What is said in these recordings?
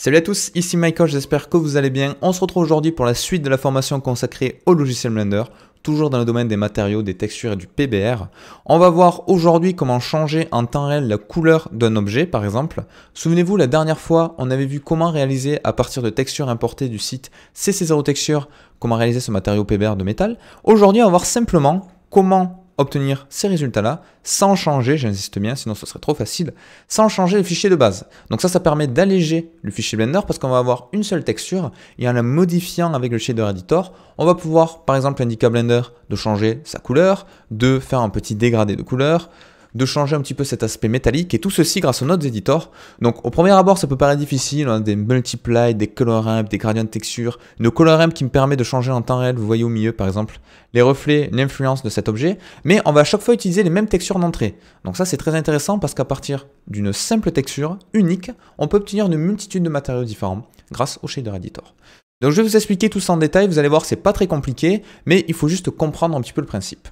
Salut à tous, ici Michael, j'espère que vous allez bien. On se retrouve aujourd'hui pour la suite de la formation consacrée au logiciel Blender, toujours dans le domaine des matériaux, des textures et du PBR. On va voir aujourd'hui comment changer en temps réel la couleur d'un objet par exemple. Souvenez-vous, la dernière fois, on avait vu comment réaliser à partir de textures importées du site CC0 Texture, comment réaliser ce matériau PBR de métal. Aujourd'hui, on va voir simplement comment obtenir ces résultats-là sans changer, j'insiste bien, sinon ce serait trop facile, sans changer le fichier de base. Donc ça permet d'alléger le fichier Blender parce qu'on va avoir une seule texture et en la modifiant avec le shader editor, on va pouvoir par exemple indiquer à Blender de changer sa couleur, de faire un petit dégradé de couleur, de changer un petit peu cet aspect métallique et tout ceci grâce aux nodes editor. Donc au premier abord ça peut paraître difficile, on a des multiply, des color ramp, des gradients de texture, une color ramp qui me permet de changer en temps réel, vous voyez au milieu par exemple les reflets, l'influence de cet objet, mais on va à chaque fois utiliser les mêmes textures d'entrée. Donc ça c'est très intéressant parce qu'à partir d'une simple texture unique, on peut obtenir une multitude de matériaux différents grâce au shader editor. Donc je vais vous expliquer tout ça en détail, vous allez voir c'est pas très compliqué, mais il faut juste comprendre un petit peu le principe.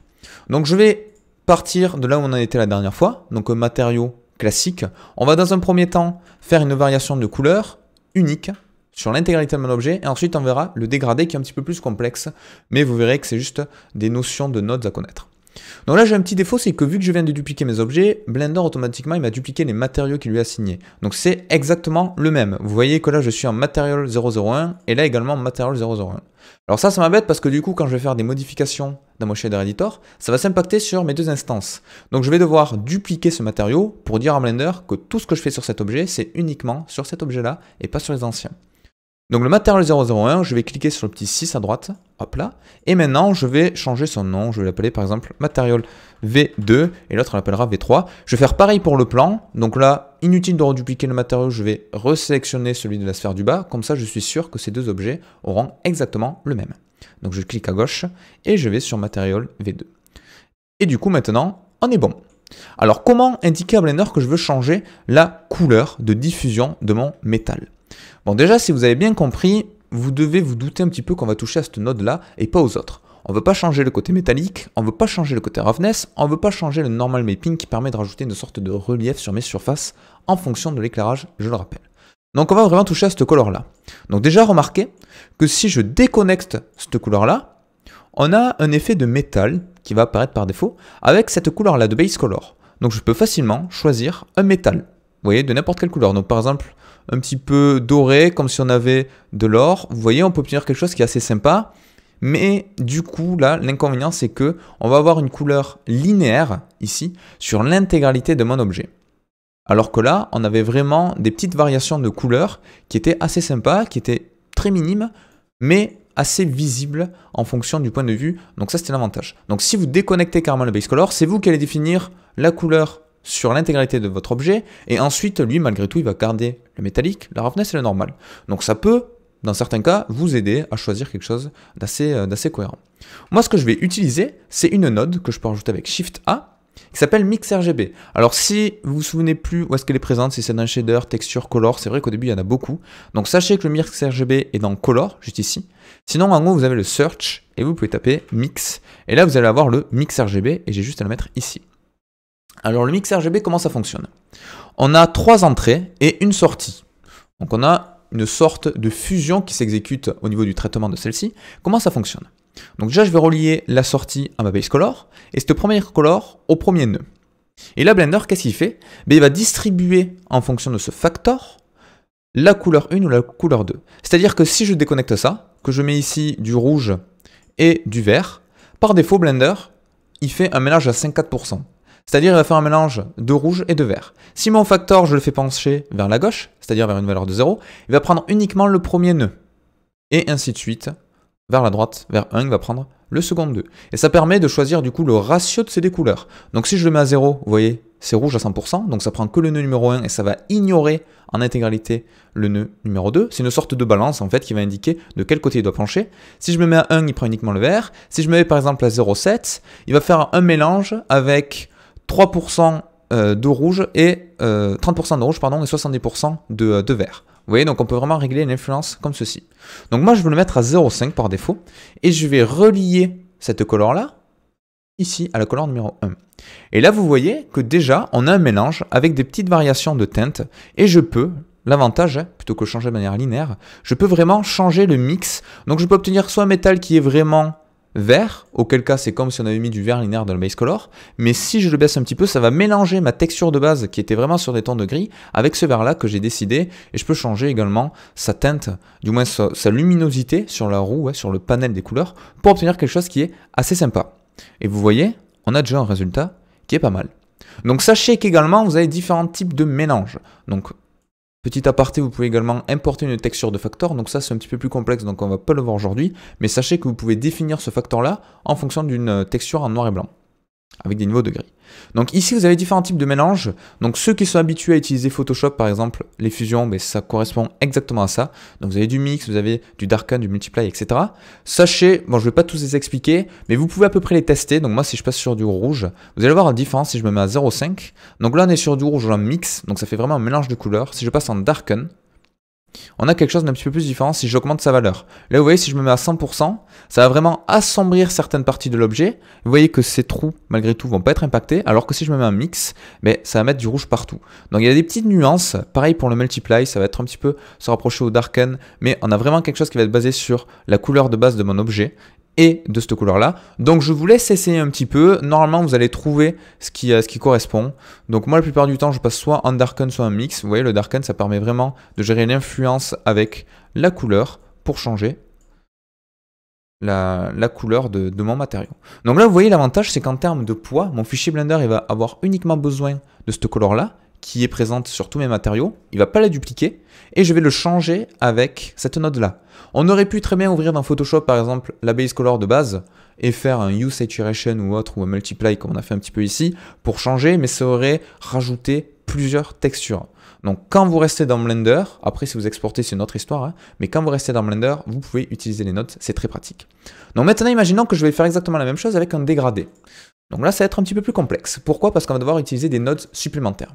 Donc je vais partir de là où on en était la dernière fois, donc un matériau classique. On va dans un premier temps faire une variation de couleur unique sur l'intégralité de mon objet et ensuite on verra le dégradé qui est un petit peu plus complexe, mais vous verrez que c'est juste des notions de nodes à connaître. Donc là j'ai un petit défaut, c'est que vu que je viens de dupliquer mes objets, Blender automatiquement il m'a dupliqué les matériaux qu'il lui a assignés. Donc c'est exactement le même. Vous voyez que là je suis en Material 001 et là également en Material 001. Alors ça m'embête parce que du coup quand je vais faire des modifications dans mon shader editor, ça va s'impacter sur mes deux instances. Donc je vais devoir dupliquer ce matériau pour dire à Blender que tout ce que je fais sur cet objet, c'est uniquement sur cet objet-là et pas sur les anciens. Donc le Material 001, je vais cliquer sur le petit 6 à droite, hop là, et maintenant je vais changer son nom, je vais l'appeler par exemple Material V2, et l'autre on l'appellera V3. Je vais faire pareil pour le plan, donc là, inutile de redupliquer le matériau, je vais resélectionner celui de la sphère du bas, comme ça je suis sûr que ces deux objets auront exactement le même. Donc je clique à gauche, et je vais sur Material V2. Et du coup maintenant, on est bon. Alors comment indiquer à Blender que je veux changer la couleur de diffusion de mon métal ? Bon déjà si vous avez bien compris, vous devez vous douter un petit peu qu'on va toucher à cette node là et pas aux autres. On ne veut pas changer le côté métallique, on ne veut pas changer le côté roughness, on ne veut pas changer le normal mapping qui permet de rajouter une sorte de relief sur mes surfaces en fonction de l'éclairage, je le rappelle. Donc on va vraiment toucher à cette couleur là. Donc déjà remarquez que si je déconnecte cette couleur là, on a un effet de métal qui va apparaître par défaut avec cette couleur là de base color. Donc je peux facilement choisir un métal, vous voyez, de n'importe quelle couleur. Donc par exemple un petit peu doré, comme si on avait de l'or. Vous voyez, on peut obtenir quelque chose qui est assez sympa. Mais du coup, là, l'inconvénient, c'est que on va avoir une couleur linéaire, ici, sur l'intégralité de mon objet. Alors que là, on avait vraiment des petites variations de couleurs qui étaient assez sympas, qui étaient très minimes, mais assez visibles en fonction du point de vue. Donc ça, c'était l'avantage. Donc si vous déconnectez carrément le base color, c'est vous qui allez définir la couleur sur l'intégralité de votre objet, et ensuite, lui, malgré tout, il va garder le métallique, la roughness et le normal. Donc ça peut, dans certains cas, vous aider à choisir quelque chose d'assez cohérent. Moi, ce que je vais utiliser, c'est une node que je peux rajouter avec Shift A, qui s'appelle Mix RGB. Alors si vous vous souvenez plus où est-ce qu'elle est présente, si c'est dans Shader, Texture, Color, c'est vrai qu'au début, il y en a beaucoup. Donc sachez que le Mix RGB est dans Color, juste ici. Sinon, en haut, vous avez le Search, et vous pouvez taper Mix, et là, vous allez avoir le Mix RGB, et j'ai juste à le mettre ici. Alors le mix RGB, comment ça fonctionne? On a 3 entrées et une sortie. Donc on a une sorte de fusion qui s'exécute au niveau du traitement de celle-ci. Comment ça fonctionne? Donc déjà je vais relier la sortie à ma base color et cette première color au premier nœud. Et là Blender, qu'est-ce qu'il fait? Il va distribuer en fonction de ce factor la couleur 1 ou la couleur 2. C'est-à-dire que si je déconnecte ça, que je mets ici du rouge et du vert, par défaut Blender, il fait un mélange à 54%. C'est-à-dire il va faire un mélange de rouge et de vert. Si mon factor, je le fais pencher vers la gauche, c'est-à-dire vers une valeur de 0, il va prendre uniquement le premier nœud. Et ainsi de suite, vers la droite, vers 1, il va prendre le second nœud. Et ça permet de choisir du coup le ratio de ces deux couleurs. Donc si je le mets à 0, vous voyez, c'est rouge à 100%, donc ça prend que le nœud numéro 1 et ça va ignorer en intégralité le nœud numéro 2. C'est une sorte de balance en fait qui va indiquer de quel côté il doit pencher. Si je me mets à 1, il prend uniquement le vert. Si je me mets par exemple à 0,7, il va faire un mélange avec 3% de rouge et 30% de rouge pardon, et 70% de vert. Vous voyez, donc on peut vraiment régler l'influence comme ceci. Donc moi je veux le mettre à 0,5 par défaut et je vais relier cette couleur là ici à la couleur numéro 1. Et là vous voyez que déjà on a un mélange avec des petites variations de teintes et je peux l'avantage, plutôt que changer de manière linéaire, je peux vraiment changer le mix. Donc je peux obtenir soit un métal qui est vraiment vert, auquel cas c'est comme si on avait mis du vert linéaire dans le base color, mais si je le baisse un petit peu, ça va mélanger ma texture de base qui était vraiment sur des tons de gris avec ce vert là que j'ai décidé, et je peux changer également sa teinte, du moins sa luminosité sur la roue, sur le panel des couleurs, pour obtenir quelque chose qui est assez sympa. Et vous voyez, on a déjà un résultat qui est pas mal. Donc sachez qu'également vous avez différents types de mélanges. Donc petit aparté, vous pouvez également importer une texture de factor, donc ça c'est un petit peu plus complexe, donc on va pas le voir aujourd'hui, mais sachez que vous pouvez définir ce factor-là en fonction d'une texture en noir et blanc, avec des niveaux de gris. Donc ici vous avez différents types de mélanges, donc ceux qui sont habitués à utiliser Photoshop par exemple, les fusions, ben, ça correspond exactement à ça. Donc vous avez du mix, vous avez du darken, du multiply, etc. Sachez, bon je ne vais pas tous les expliquer, mais vous pouvez à peu près les tester. Donc moi si je passe sur du rouge, vous allez voir la différence si je me mets à 0,5. Donc là on est sur du rouge en mix, donc ça fait vraiment un mélange de couleurs. Si je passe en darken, on a quelque chose d'un petit peu plus différent si j'augmente sa valeur. Là, vous voyez, si je me mets à 100%, ça va vraiment assombrir certaines parties de l'objet. Vous voyez que ces trous, malgré tout, vont pas être impactés, alors que si je me mets un mix, ben, ça va mettre du rouge partout. Donc, il y a des petites nuances. Pareil pour le multiply, ça va être un petit peu se rapprocher au darken, mais on a vraiment quelque chose qui va être basé sur la couleur de base de mon objet et de cette couleur-là. Donc, je vous laisse essayer un petit peu. Normalement, vous allez trouver ce qui correspond. Donc, moi, la plupart du temps, je passe soit en darken, soit en mix. Vous voyez, le darken, ça permet vraiment de gérer l'influence avec la couleur pour changer la couleur de mon matériau. Donc là, vous voyez, l'avantage, c'est qu'en termes de poids, mon fichier Blender, il va avoir uniquement besoin de cette couleur-là, qui est présente sur tous mes matériaux. Il ne va pas la dupliquer, et je vais le changer avec cette node-là. On aurait pu très bien ouvrir dans Photoshop, par exemple, la base color de base, et faire un Hue Saturation ou autre, ou un Multiply, comme on a fait un petit peu ici, pour changer, mais ça aurait rajouté plusieurs textures. Donc quand vous restez dans Blender, après si vous exportez c'est une autre histoire, hein, mais quand vous restez dans Blender, vous pouvez utiliser les nodes, c'est très pratique. Donc maintenant imaginons que je vais faire exactement la même chose avec un dégradé. Donc là ça va être un petit peu plus complexe. Pourquoi? Parce qu'on va devoir utiliser des nodes supplémentaires.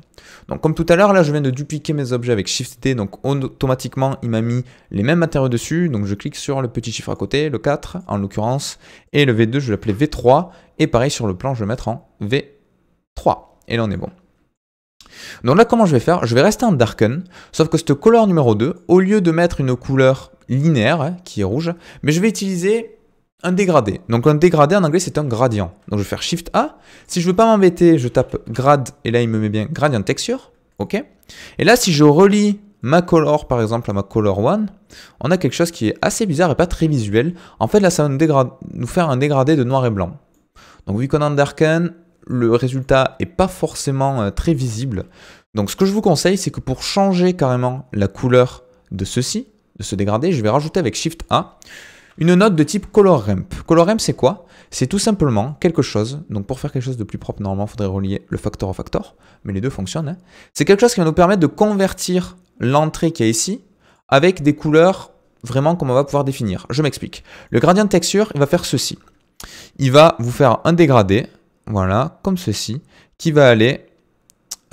Donc comme tout à l'heure, là je viens de dupliquer mes objets avec Shift D, donc automatiquement il m'a mis les mêmes matériaux dessus, donc je clique sur le petit chiffre à côté, le 4 en l'occurrence, et le V2 je vais l'appeler V3, et pareil sur le plan je vais mettre en V3, et là on est bon. Donc là, comment je vais faire? Je vais rester en darken, sauf que cette couleur numéro 2, au lieu de mettre une couleur linéaire, hein, qui est rouge, mais je vais utiliser un dégradé. Donc un dégradé en anglais, c'est un gradient. Donc je vais faire Shift A. Si je ne veux pas m'embêter, je tape grad, et là il me met bien gradient texture. OK. Et là, si je relie ma color, par exemple, à ma color 1, on a quelque chose qui est assez bizarre et pas très visuel. En fait, là, ça va nous faire un dégradé de noir et blanc. Donc vu qu'on est en darken, le résultat n'est pas forcément très visible. Donc ce que je vous conseille, c'est que pour changer carrément la couleur de ceci, de ce dégradé, je vais rajouter avec Shift A une note de type Color Ramp. Color Ramp, c'est quoi? C'est tout simplement quelque chose, donc pour faire quelque chose de plus propre, normalement, il faudrait relier le factor au factor, mais les deux fonctionnent. Hein. C'est quelque chose qui va nous permettre de convertir l'entrée qu'il y a ici avec des couleurs vraiment qu'on va pouvoir définir. Je m'explique. Le gradient de texture, il va faire ceci. Il va vous faire un dégradé, voilà, comme ceci, qui va aller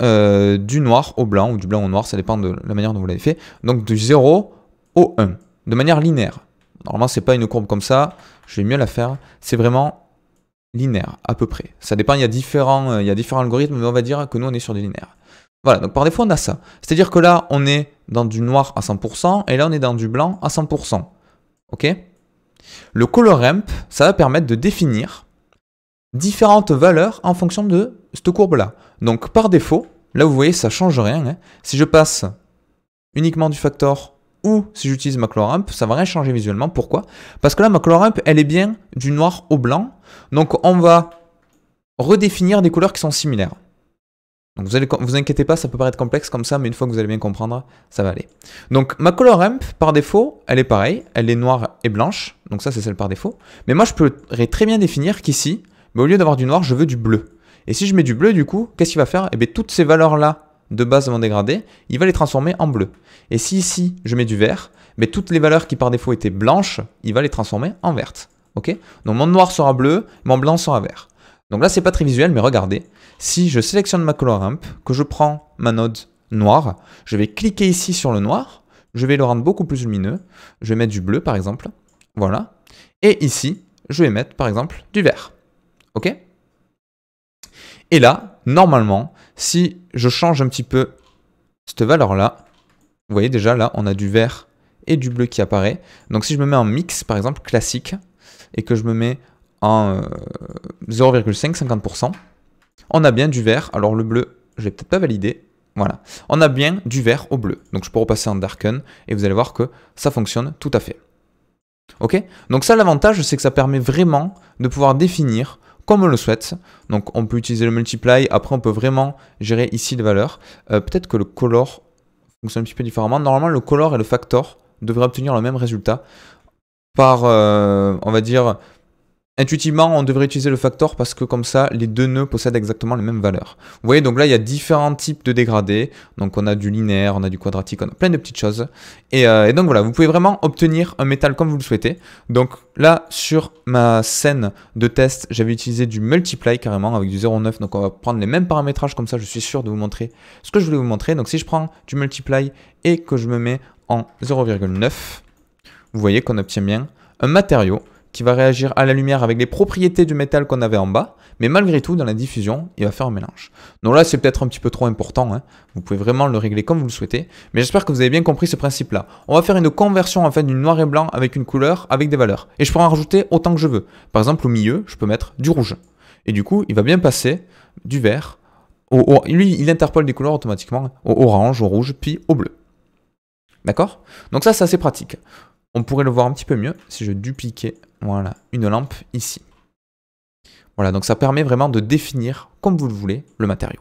du noir au blanc, ou du blanc au noir, ça dépend de la manière dont vous l'avez fait, donc du 0 au 1, de manière linéaire. Normalement, c'est pas une courbe comme ça, je vais mieux la faire, c'est vraiment linéaire, à peu près. Ça dépend, il y a différents algorithmes, mais on va dire que nous, on est sur du linéaire. Voilà, donc par défaut, on a ça. C'est-à-dire que là, on est dans du noir à 100%, et là, on est dans du blanc à 100%. OK? Le Color Ramp, ça va permettre de définir différentes valeurs en fonction de cette courbe-là. Donc par défaut, là vous voyez, ça ne change rien. Hein. Si je passe uniquement du factor ou si j'utilise ma Color Ramp, ça ne va rien changer visuellement. Pourquoi? Parce que là, ma Color Ramp, elle est bien du noir au blanc. Donc on va redéfinir des couleurs qui sont similaires. Donc vous inquiétez pas, ça peut paraître complexe comme ça, mais une fois que vous allez bien comprendre, ça va aller. Donc ma Color Ramp, par défaut, elle est pareille, elle est noire et blanche, donc ça c'est celle par défaut. Mais moi je pourrais très bien définir qu'ici, mais au lieu d'avoir du noir, je veux du bleu. Et si je mets du bleu, du coup, qu'est-ce qu'il va faire? Eh bien toutes ces valeurs-là de base de mon dégradé, il va les transformer en bleu. Et si ici je mets du vert, mais toutes les valeurs qui par défaut étaient blanches, il va les transformer en vertes. Ok? Donc mon noir sera bleu, mon blanc sera vert. Donc là, c'est pas très visuel, mais regardez. Si je sélectionne ma Color Ramp, que je prends ma node noire, je vais cliquer ici sur le noir, je vais le rendre beaucoup plus lumineux, je vais mettre du bleu par exemple, voilà. Et ici, je vais mettre par exemple du vert. Ok? Et là, normalement, si je change un petit peu cette valeur-là, Vous voyez déjà là, on a du vert et du bleu qui apparaît. Donc si je me mets en mix, par exemple, classique, et que je me mets en 0,5-50%, on a bien du vert. Alors le bleu, je vais peut-être pas valider. Voilà. On a bien du vert au bleu. Donc je peux repasser en darken et vous allez voir que ça fonctionne tout à fait. Ok? Donc ça, l'avantage, c'est que ça permet vraiment de pouvoir définir comme on le souhaite. Donc on peut utiliser le multiply. Après, on peut vraiment gérer ici les valeurs. Peut-être que le color fonctionne un petit peu différemment. Normalement, le color et le factor devraient obtenir le même résultat. Par, on va dire, intuitivement, on devrait utiliser le factor parce que comme ça, les deux nœuds possèdent exactement les mêmes valeurs. Vous voyez, donc là, il y a différents types de dégradés. Donc on a du linéaire, on a du quadratique, on a plein de petites choses. Et donc voilà, vous pouvez vraiment obtenir un métal comme vous le souhaitez. Donc là, sur ma scène de test, j'avais utilisé du multiply carrément avec du 0,9. Donc on va prendre les mêmes paramétrages, comme ça je suis sûr de vous montrer ce que je voulais vous montrer. Donc si je prends du multiply et que je me mets en 0,9, vous voyez qu'on obtient bien un matériau qui va réagir à la lumière avec les propriétés du métal qu'on avait en bas, mais malgré tout, dans la diffusion, il va faire un mélange. Donc là, c'est peut-être un petit peu trop important, hein. Vous pouvez vraiment le régler comme vous le souhaitez, mais j'espère que vous avez bien compris ce principe-là. On va faire une conversion en fait du noir et blanc avec une couleur, avec des valeurs. Et je pourrais en rajouter autant que je veux. Par exemple, au milieu, je peux mettre du rouge. Et du coup, il va bien passer du vert, lui, il interpole des couleurs automatiquement, au orange, au rouge, puis au bleu. D'accord? Donc ça, c'est assez pratique. On pourrait le voir un petit peu mieux si je dupliquais, voilà, une lampe ici. Voilà, donc ça permet vraiment de définir, comme vous le voulez, le matériau.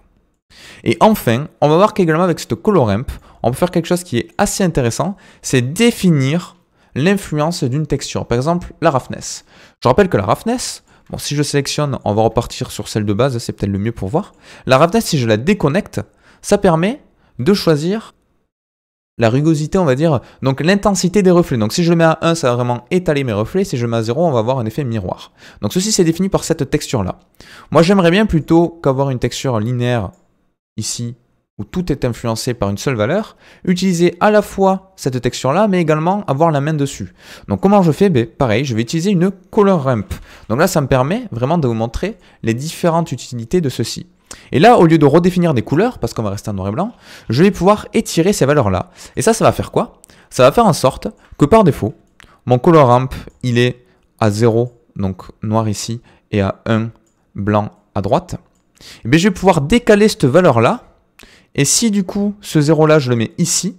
Et enfin, on va voir qu'également avec cette colorAmp, on peut faire quelque chose qui est assez intéressant, c'est définir l'influence d'une texture. Par exemple, la roughness. Je rappelle que la roughness, bon, si je sélectionne, on va repartir sur celle de base, c'est peut-être le mieux pour voir. La roughness, si je la déconnecte, ça permet de choisir la rugosité, on va dire, donc l'intensité des reflets. Donc si je le mets à 1, ça va vraiment étaler mes reflets. Si je le mets à 0, on va avoir un effet miroir. Donc ceci, c'est défini par cette texture-là. Moi, j'aimerais bien plutôt qu'avoir une texture linéaire ici, où tout est influencé par une seule valeur, utiliser à la fois cette texture-là, mais également avoir la main dessus. Donc comment je fais? Pareil, je vais utiliser une colorAmp. Donc là, ça me permet vraiment de vous montrer les différentes utilités de ceci. Et là, au lieu de redéfinir des couleurs, parce qu'on va rester en noir et blanc, je vais pouvoir étirer ces valeurs-là. Et ça va faire quoi? Ça va faire en sorte que par défaut, mon colorAmp, il est à 0, donc noir ici, et à 1, blanc à droite. Et bien, je vais pouvoir décaler cette valeur-là. Et si du coup, ce 0-là, je le mets ici,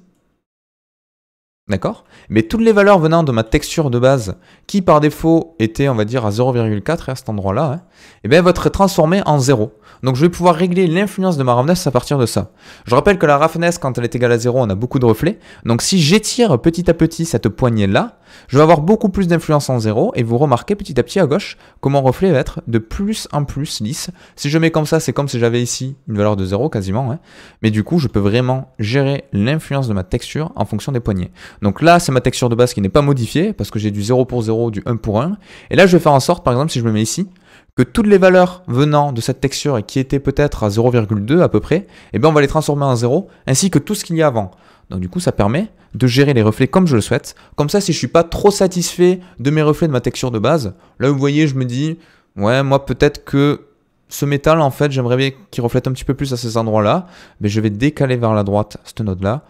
d'accord? Mais toutes les valeurs venant de ma texture de base, qui par défaut était, on va dire, à 0,4 à cet endroit-là, hein, et bien, elle va être transformée en 0. Donc je vais pouvoir régler l'influence de ma roughness à partir de ça. Je rappelle que la roughness, quand elle est égale à 0, on a beaucoup de reflets. Donc si j'étire petit à petit cette poignée-là, je vais avoir beaucoup plus d'influence en 0. Et vous remarquez petit à petit à gauche que mon reflet va être de plus en plus lisse. Si je mets comme ça, c'est comme si j'avais ici une valeur de 0 quasiment. Hein. Mais du coup, je peux vraiment gérer l'influence de ma texture en fonction des poignées. Donc là, c'est ma texture de base qui n'est pas modifiée parce que j'ai du 0 pour 0, du 1 pour 1. Et là, je vais faire en sorte, par exemple, si je me mets ici, que toutes les valeurs venant de cette texture et qui étaient peut-être à 0,2 à peu près, eh bien on va les transformer en 0, ainsi que tout ce qu'il y a avant. Donc du coup, ça permet de gérer les reflets comme je le souhaite. Comme ça, si je ne suis pas trop satisfait de mes reflets de ma texture de base, là vous voyez, je me dis, ouais, moi peut-être que ce métal, en fait, j'aimerais bien qu'il reflète un petit peu plus à ces endroits-là, mais je vais décaler vers la droite cette node-là.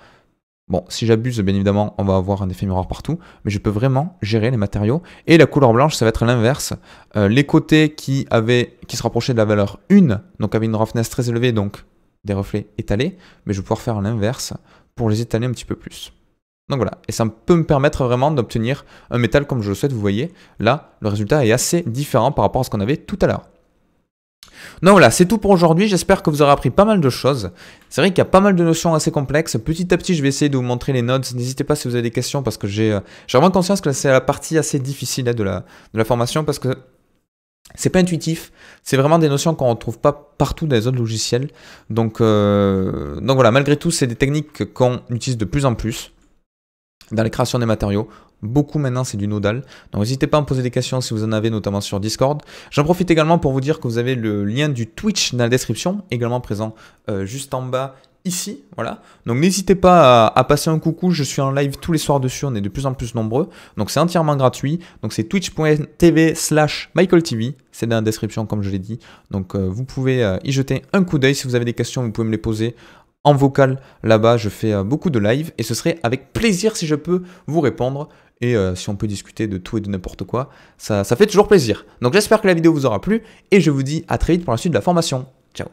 Bon, si j'abuse, bien évidemment, on va avoir un effet miroir partout, mais je peux vraiment gérer les matériaux. Et la couleur blanche, ça va être l'inverse. Les côtés qui se rapprochaient de la valeur 1, donc avaient une roughness très élevée, donc des reflets étalés, mais je vais pouvoir faire l'inverse pour les étaler un petit peu plus. Donc voilà, et ça peut me permettre vraiment d'obtenir un métal comme je le souhaite, vous voyez. Là, le résultat est assez différent par rapport à ce qu'on avait tout à l'heure. Donc voilà, c'est tout pour aujourd'hui. J'espère que vous aurez appris pas mal de choses. C'est vrai qu'il y a pas mal de notions assez complexes. Petit à petit, je vais essayer de vous montrer les nodes. N'hésitez pas si vous avez des questions parce que j'ai vraiment conscience que c'est la partie assez difficile de la formation parce que c'est pas intuitif. C'est vraiment des notions qu'on ne retrouve pas partout dans les autres logiciels. Donc voilà, malgré tout, c'est des techniques qu'on utilise de plus en plus dans les créations des matériaux. Beaucoup maintenant, c'est du nodal. Donc n'hésitez pas à me poser des questions si vous en avez, notamment sur Discord. J'en profite également pour vous dire que vous avez le lien du Twitch dans la description, également présent juste en bas ici. Voilà. Donc n'hésitez pas à passer un coucou. Je suis en live tous les soirs dessus. On est de plus en plus nombreux. Donc c'est entièrement gratuit. Donc c'est twitch.tv/MichaelTV. C'est dans la description, comme je l'ai dit. Donc vous pouvez y jeter un coup d'œil. Si vous avez des questions, vous pouvez me les poser en vocal là-bas. Je fais beaucoup de live et ce serait avec plaisir si je peux vous répondre. Et si on peut discuter de tout et de n'importe quoi, ça fait toujours plaisir. Donc j'espère que la vidéo vous aura plu et je vous dis à très vite pour la suite de la formation. Ciao.